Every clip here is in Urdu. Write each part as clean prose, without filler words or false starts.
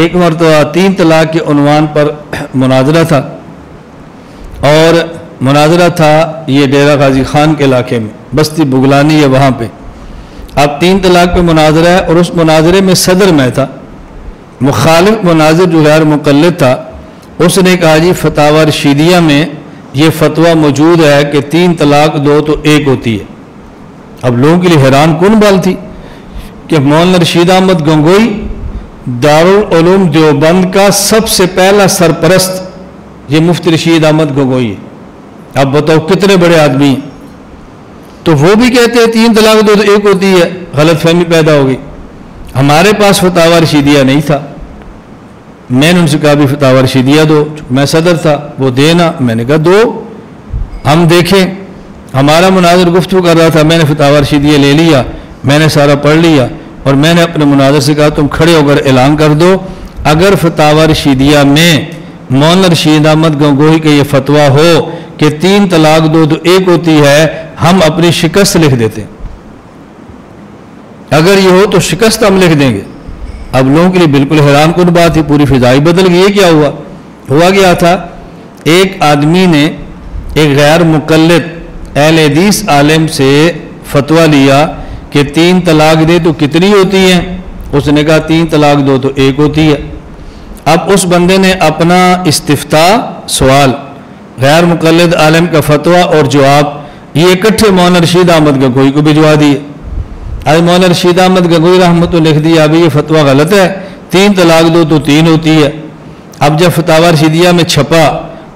ایک مرتبہ 3 طلاق کے عنوان پر مناظرہ تھا، اور مناظرہ تھا یہ ڈیرہ غازی خان کے علاقے میں، بستی بغلانی ہے وہاں پہ۔ اب 3 طلاق پہ مناظرہ ہے، اور اس مناظرے میں صدر میں تھا۔ مخالف مناظر جو غیر مقلد تھا، اس نے کہا جی فتاوی رشیدیہ میں یہ فتویٰ موجود ہے کہ 3 طلاق 2 تو 1 ہوتی ہے۔ اب لوگوں کے لیے حیران کن بات تھی کہ مولانا رشید احمد گنگوئی دارالعلوم دیوبند کا سب سے پہلا سرپرست یہ مفتی رشید احمد گنگوئی ہے۔ اب بتاؤ کتنے بڑے آدمی ہیں، تو وہ بھی کہتے ہیں 3 طلاق 2 تو 1 ہوتی ہے، غلط فہمی پیدا ہو گئی۔ ہمارے پاس فتاوی رشیدیہ نہیں تھا، میں نے ان سے کہا بھی فتاوی رشیدیہ دو، میں صدر تھا، وہ دینا، میں نے کہا دو ہم دیکھیں۔ ہمارا مناظر گفتگو کر رہا تھا، میں نے فتاوی رشیدیہ لے لیا، میں نے سارا پڑھ لیا، اور میں نے اپنے مناظر سے کہا تم کھڑے ہو کر اعلان کر دو اگر فتاوی رشیدیہ میں مولانا رشید احمد گنگوئی کا یہ فتویٰ ہو کہ 3 طلاق 2 تو 1 ہوتی ہے، ہم اپنی شکست لکھ دیتے ہیں۔ اگر یہ ہو تو شکست ہم لکھ دیں گے۔ اب لوگوں کے لیے بالکل حیران کن بات تھی، پوری فضائی بدل گئی۔ یہ کیا ہوا کیا تھا، ایک آدمی نے ایک غیر مقلد اہل حدیث عالم سے فتویٰ لیا کہ 3 طلاق دے تو کتنی ہوتی ہیں، اس نے کہا 3 طلاق 2 تو 1 ہوتی ہے۔ اب اس بندے نے اپنا استفتاء سوال، غیر مقلد عالم کا فتویٰ اور جواب یہ اکٹھے مولانا رشید احمد گنگوئی کو بھجوا دیے۔ آج مولانا رشید احمد گنگوئی رحمۃ اللہ لکھ دیا ابھی یہ فتویٰ غلط ہے، 3 طلاق 2 تو 3 ہوتی ہے۔ اب جب فتاوی رشیدیہ میں چھپا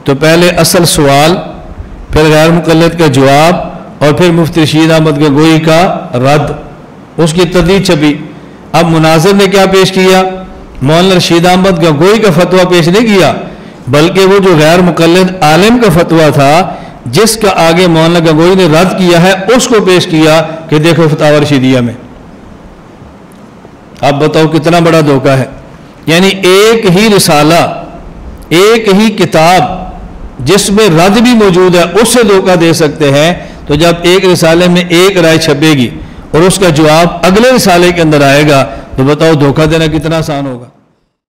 تو پہلے اصل سوال، پھر غیر مقلد کا جواب، اور پھر مفتی رشید احمد گنگوئی کا رد، اس کی تردید چھپی۔ اب مناظر نے کیا پیش کیا، مولانا رشید احمد گنگوئی کا فتویٰ پیش نہیں کیا، بلکہ وہ جو غیر مقلد عالم کا فتویٰ تھا جس کا آگے مولانا گنگوئی نے رد کیا ہے اس کو پیش کیا کہ دیکھو فتاوی رشیدیہ میں۔ اب بتاؤ کتنا بڑا دھوکہ ہے، یعنی ایک ہی رسالہ، ایک ہی کتاب جس میں رد بھی موجود ہے اس سے دھوکہ دے سکتے ہیں، تو جب ایک رسالے میں ایک رائے چھپے گی اور اس کا جواب اگلے رسالے کے اندر آئے گا تو بتاؤ دھوکہ دینا کتنا آسان ہوگا۔